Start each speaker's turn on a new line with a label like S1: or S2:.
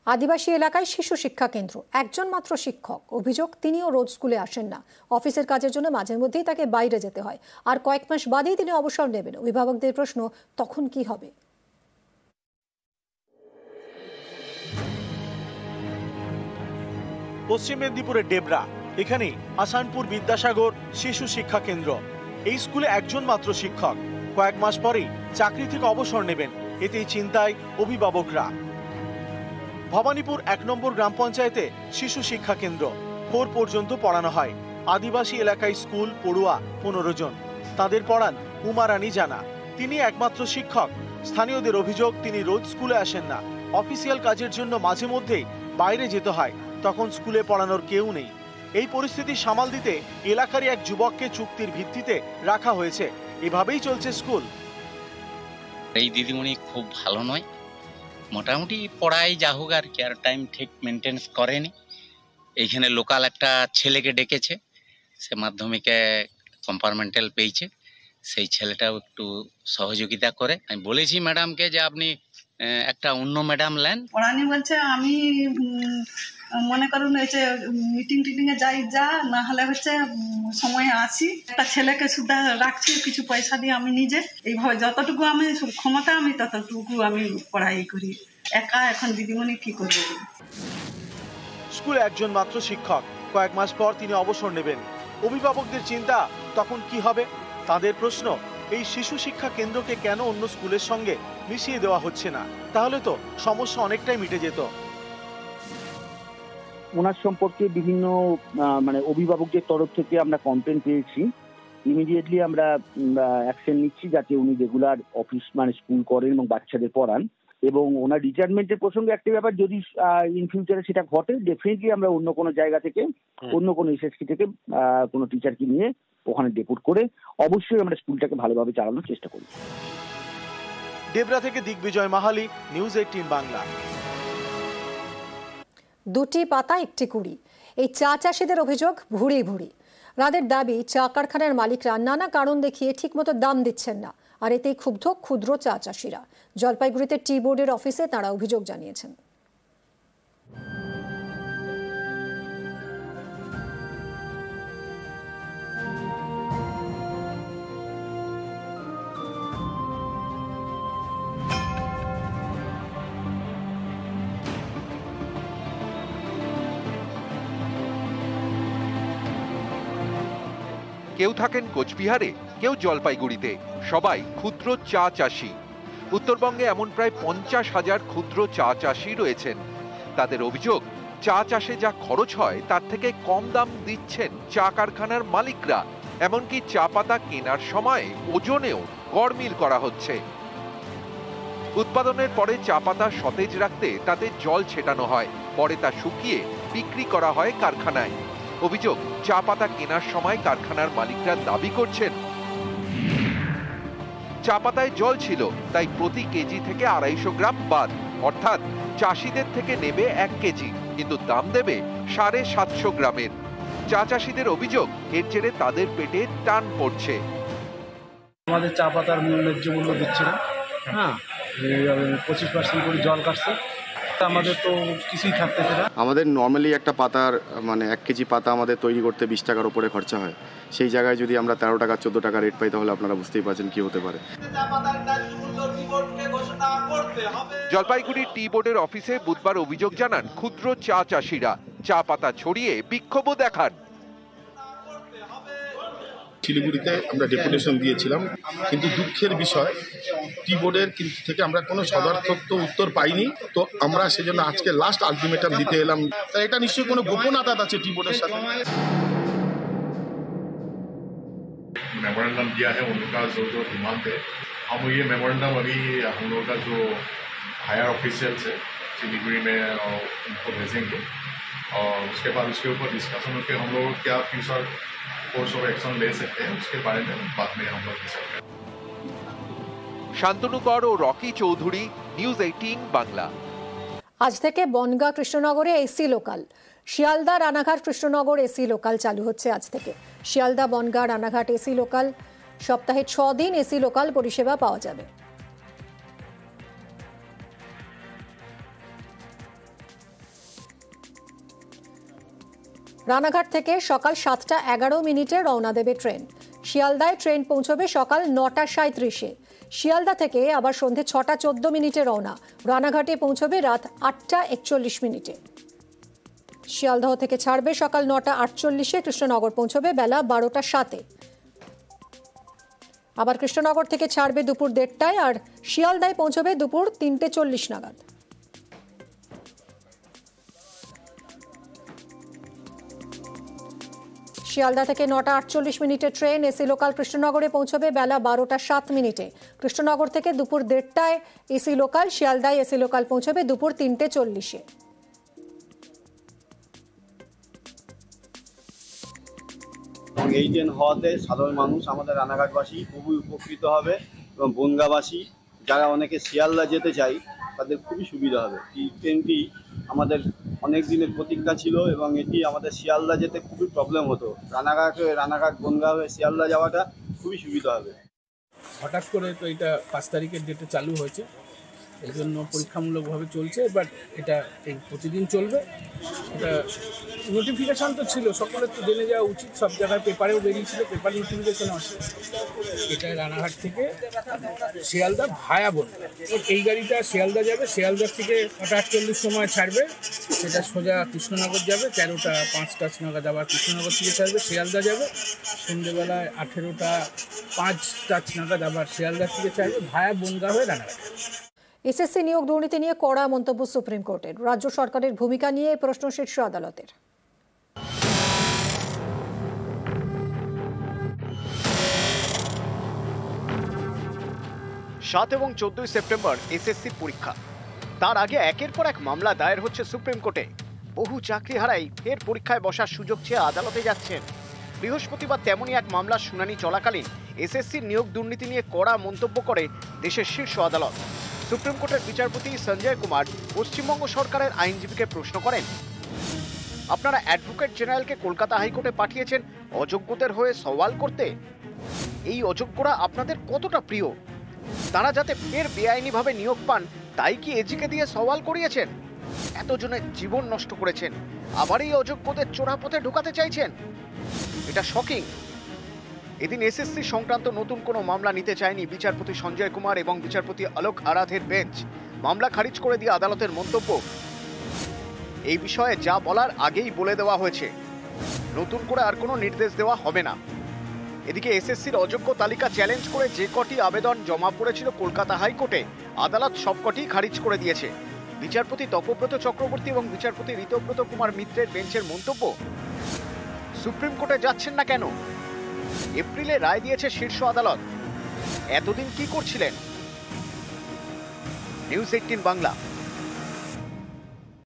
S1: আদিবাসী এলাকায় শিশু শিক্ষা কেন্দ্র, একজন মাত্র শিক্ষক। অভিযোগ, তিনিও রোজ স্কুলে আসেন না। অফিসের কাজের জন্য মাঝে মধ্যেই তাকে বাইরে যেতে হয়। আর কয়েক মাস বাদেই তিনি অবসর নেবেন। অভিভাবকদের প্রশ্ন, তখন কি হবে?
S2: পশ্চিম মেদিনীপুরের ডেবরা, এখানে আসানপুর বিদ্যাসাগর শিশু শিক্ষা কেন্দ্র। এই স্কুলে একজন মাত্র শিক্ষক। কয়েক মাস পরেই চাকরি থেকে অবসর নেবেন। এতেই চিন্তায় অভিভাবকরা। ভবানীপুর ১ নম্বর গ্রাম পঞ্চায়েতে শিশু শিক্ষা কেন্দ্র, 4 পর্যন্ত পড়ানো হয়। আদিবাসী এলাকায় স্কুল পড়ুয়া 15 জন। তাদের পড়ান উমারানী জানা। তিনি একমাত্র শিক্ষক। স্থানীয়দের অভিযোগ, তিনি রোজ স্কুলে আসেন না। অফিসিয়াল কাজের জন্য মাঝে মধ্যেই বাইরে যেতে হয়। তখন স্কুলে পড়ানোর কেউ নেই। এই পরিস্থিতি সামাল দিতে এলাকারই এক যুবককে চুক্তির ভিত্তিতে রাখা হয়েছে। এভাবেই চলছে স্কুল।
S3: এই দিদিমণি খুব ভালো নয়, মোটামুটি পড়াই যা হোক আর কি, আর টাইম ঠিক মেনটেন্স করেনি। এইখানে লোকাল একটা ছেলেকে ডেকেছে, সে মাধ্যমিকে কম্পার্টমেন্টাল পেয়েছে। সেই ছেলেটাও একটু সহযোগিতা করে। আমি বলেছি ম্যাডামকে যে আপনি একটা অন্য ম্যাডাম নেন।
S4: পড়ানি বলছে আমি মনে করুন এই যে মিটিং টিটিং এ যাই, যা না হলে হচ্ছে সময়ে আসি। একটা ছেলেকে শুধু রাখছি কিছু পয়সা দিয়ে, আমি নিজে এইভাবে যতটুকু আমি ক্ষমতা আমি ততটুকু আমি পড়াই করি একা। এখন দিদিমণি কি করবে?
S2: স্কুলে একজন মাত্র শিক্ষক, কয়েক মাস পর তিনি অবসর নেবেন। অভিভাবকদের চিন্তা, তখন কি হবে? তাদের প্রশ্ন, এই শিশু শিক্ষা কেন্দ্রকে কেন অন্য স্কুলের সঙ্গে মিশিয়ে দেওয়া হচ্ছে না? তাহলে তো সমস্যা অনেকটাই মিটে যেত।
S5: ওনার সম্পর্কে বিভিন্ন অভিভাবকদের তরফ থেকে আমরা কমপ্লেন পেয়েছি। ইমিডিয়েটলি আমরা অ্যাকশন নিচ্ছি যাতে উনি রেগুলার অফিস স্কুল করেন এবং বাচ্চাদের পড়ান। এবং ওনার রিটায়ারমেন্টের প্রসঙ্গে একটা ব্যাপার, যদি ইন ফিউচারে সেটা ঘটে, ডেফিনেটলি আমরা অন্য কোনো জায়গা থেকে, অন্য কোনো এসএসসি থেকে কোনো টিচারকে নিয়ে ওখানে ডেপুট করে অবশ্যই আমরা স্কুলটাকে ভালোভাবে চালানোর চেষ্টা করি।
S2: ডেবরা থেকে দিগ্বিজয় মাহালি, নিউজ 18 বাংলা।
S1: দুটি পাতা একটি কুড়ি, এই চা চাষিদের অভিযোগ ভুড়ি ভুড়ি। তাদের দাবি, চা কারখানার মালিকরা নানা কারণ দেখিয়ে ঠিকমতো দাম দিচ্ছেন না। আর এতেই ক্ষুব্ধ ক্ষুদ্র চা চাষিরা। জলপাইগুড়িতে টি বোর্ডের অফিসে তারা অভিযোগ জানিয়েছেন।
S6: কেউ থাকেন কোচবিহারে, কেউ জলপাইগুড়িতে, সবাই ক্ষুদ্র চা চাষি। উত্তরবঙ্গে এমন প্রায় 50,000 ক্ষুদ্র চা চাষি রয়েছেন। তাদের অভিযোগ, চা চাষে যা খরচ হয় তার থেকে কম দাম দিচ্ছেন চা কারখানার মালিকরা। এমনকি চা পাতা কেনার সময় ওজনেও গড়মিল করা হচ্ছে। উৎপাদনের পরে চা পাতা সতেজ রাখতে তাতে জল ছেটানো হয়, পরে তা শুকিয়ে বিক্রি করা হয় কারখানায়। অভিযোগ, চা পাতা কেনার সময় কারখানার মালিকরা দাবি করছেন চা পাতায় জল ছিল, তাই প্রতি কেজি থেকে 250 গ্রাম বাদ, অর্থাৎ চাষিদের থেকে নেবে 1 কেজি, কিন্তু দাম দেবে 750 গ্রামের। চা চাষিদের অভিযোগ, এর জেরে তাদের পেটে টান পড়ছে।
S7: আমাদের চা পাতার ন্যায্য মূল্য দিচ্ছে না। 25% করে জল কাটছে, আমাদের তো কিছুই থাকতেছে না।
S8: আমাদের নর্মালি একটা পাতার 1 কেজি পাতা আমাদের তৈরি করতে 20 টাকার উপরে খরচা হয়। সেই জায়গায় যদি আমরা 13 টাকা 14 টাকা রেট পাই, তাহলে আপনারা বুঝতেই পারছেন কি হতে পারে।
S6: জলপাইগুড়ির টি বোর্ডের অফিসে বুধবার অভিযোগ জানান ক্ষুদ্র চা চাষিরা। চা পাতা ছড়িয়ে বিক্ষোভও দেখান।
S9: শিলিগুড়িতে আমরা ডেপুটেশন দিয়েছিলাম, কিন্তু দুঃখের বিষয় টি বোর্ডের থেকে আমরা কোনো সদর্থক উত্তর পাইনি। তো আমরা সেজন্য আজকে লাস্ট আলটিমেটাম দিতে এলাম। তাই এটা নিশ্চয়ই কোনো গোপন আঘাত আছে টি বোর্ডের সাথে।
S10: मेमोरेंडम दिया है उनका जो डिमांड है, हम ये मेमोरेंडम अभी हम लोगों का जो हायर ऑफिशियल्स है सिलीगुड़ी में उनको भेजेंगे, और उसके बाद उसके ऊपर डिस्कशन होकर हम लोग क्या फ्यूचर कोर्स ऑफ एक्शन ले सकते हैं उसके बारे में बाद में हम लोग डिसाइड करेंगे।
S6: শান্তনু কর ও রকি চৌধুরী, নিউজ 18 বাংলা।
S1: আজ থেকে বনগাঁ কৃষ্ণনগরে AC local, Sealdah Ranaghat Krishnanagar AC local চালু হচ্ছে আজ থেকে। শিয়ালদা বনগাঁ রানাঘাট এসি লোকাল, সপ্তাহে 6 দিন এসি লোকাল পরিষেবা পাওয়া যাবে। রানাঘাট থেকে সকাল 7:11 রওনা দেবে ট্রেন। শিয়ালদায় ট্রেন পৌঁছবে সকাল 9:37। শিয়ালদা থেকে আবার সন্ধে 6:14 রওনা, রানাঘাটে পৌঁছবে রাত 8:41। শিয়ালদহ থেকে ছাড়বে সকাল 9:48, কৃষ্ণনগর পৌঁছবে বেলা 12:07। আবার কৃষ্ণনগর থেকে ছাড়বে দুপুর 1:30 আর শিয়ালদায় পৌঁছবে দুপুর 3:40 নাগাদ। শিয়ালদা থেকে 9:48 ট্রেন এসি লোকাল কৃষ্ণনগরে পৌঁছবে বেলা 12:07। কৃষ্ণনগর থেকে দুপুর 1:30 এসি লোকাল, শিয়ালদায় এসি লোকাল পৌঁছবে দুপুর 3:40।
S11: এবং এই ট্রেন হওয়াতে সাধারণ মানুষ আমাদের রানাঘাটবাসী খুবই উপকৃত হবে এবং বনগাঁবাসী যারা অনেকে শিয়ালদা যেতে চাই তাদের খুবই সুবিধা হবে। এই ট্রেনটি আমাদের অনেক দিনের প্রতীক্ষা ছিল এবং এটি আমাদের শিয়ালদা যেতে খুবই প্রবলেম হতো। রানাঘাট বনগাঁ হয়ে শিয়ালদা যাওয়াটা খুবই সুবিধা হবে।
S7: হঠাৎ করে তো এটা 5 তারিখের ডেটে চালু হয়েছে, এই জন্য পরীক্ষামূলকভাবে চলছে। বাট এটা এই প্রতিদিন চলবে। এটা নোটিফিকেশান তো ছিল, সকলের তো জেনে যাওয়া উচিত, সব জায়গায় পেপারেও বেরিয়েছিল, পেপার নোটিফিকেশান আছে। এটা রানাঘাট থেকে শিয়ালদা ভায়া বনগাঁ। এই গাড়িটা শিয়ালদা যাবে, শিয়ালদার থেকে 9:48 সময় ছাড়বে, সেটা সোজা কৃষ্ণনগর যাবে, 13:05 নাগাদ আবার কৃষ্ণনগর থেকে ছাড়বে, শিয়ালদা যাবে, সন্ধ্যেবেলায় 18:05 নাগাদ আবার শিয়ালদার থেকে ছাড়বে, ভায়া বনগাঁ হয়ে রানাঘাট।
S1: এসএসসি নিয়োগ দুর্নীতি নিয়ে কড়া মন্তব্য সুপ্রিম কোর্টের। রাজ্য সরকারের ভূমিকা নিয়ে প্রশ্ন শীর্ষ আদালতের।
S12: 7 এবং 14 সেপ্টেম্বর এসএসসির পরীক্ষা। তার আগে একের পর এক মামলা দায়ের হচ্ছে সুপ্রিম কোর্টে। বহু চাকরিহারাই ফের পরীক্ষায় বসার সুযোগ চেয়ে আদালতে যাচ্ছেন। বৃহস্পতিবার তেমনই এক মামলার শুনানি চলাকালীন এসএসসির নিয়োগ দুর্নীতি নিয়ে কড়া মন্তব্য করে দেশের শীর্ষ আদালত। সুপ্রিম কোর্টের বিচারপতি সঞ্জয় কুমার পশ্চিমবঙ্গ সরকারের আইনজীবীকে প্রশ্ন করেন, আপনারা অ্যাডভোকেট জেনারেলকে কলকাতা হাইকোর্টে পাঠিয়েছেন অযোগ্যদের হয়ে সওয়াল করতে। এই অযোগ্যরা আপনাদের কতটা প্রিয়? তারা যাতে ফের বেআইনিভাবে নিয়োগ পান তাই কি এজিকে দিয়ে সওয়াল করিয়েছেন? এতজনের জীবন নষ্ট করেছেন, আবার এই অযোগ্যদের চোরাপথে ঢুকাতে চাইছেন? এটা শকিং। এদিন এসএসসি সংক্রান্ত নতুন কোনো মামলা নিতে চায়নি বিচারপতি সঞ্জয় কুমার এবং বিচারপতি অলোক আরাধের বেঞ্চ। মামলা খারিজ করে দিয়ে আদালতের মন্তব্য, এই বিষয়ে যা বলার আগেই বলে দেওয়া হয়েছে, নতুন করে আর কোনো নির্দেশ দেওয়া হবে না। এদিকে এসএসসির অযোগ্য তালিকা চ্যালেঞ্জ করে যে কটি আবেদন জমা পড়েছিল কলকাতা হাইকোর্টে, আদালত সবকটি খারিজ করে দিয়েছে। বিচারপতি তপব্রত চক্রবর্তী এবং বিচারপতি ঋতব্রত কুমার মিত্রের বেঞ্চের মন্তব্য, সুপ্রিম কোর্টে যাচ্ছেন না কেন? এপ্রিলে রায় দিয়েছে শীর্ষ আদালত, এতদিন কি করছিলেন? নিউজ 18 বাংলা।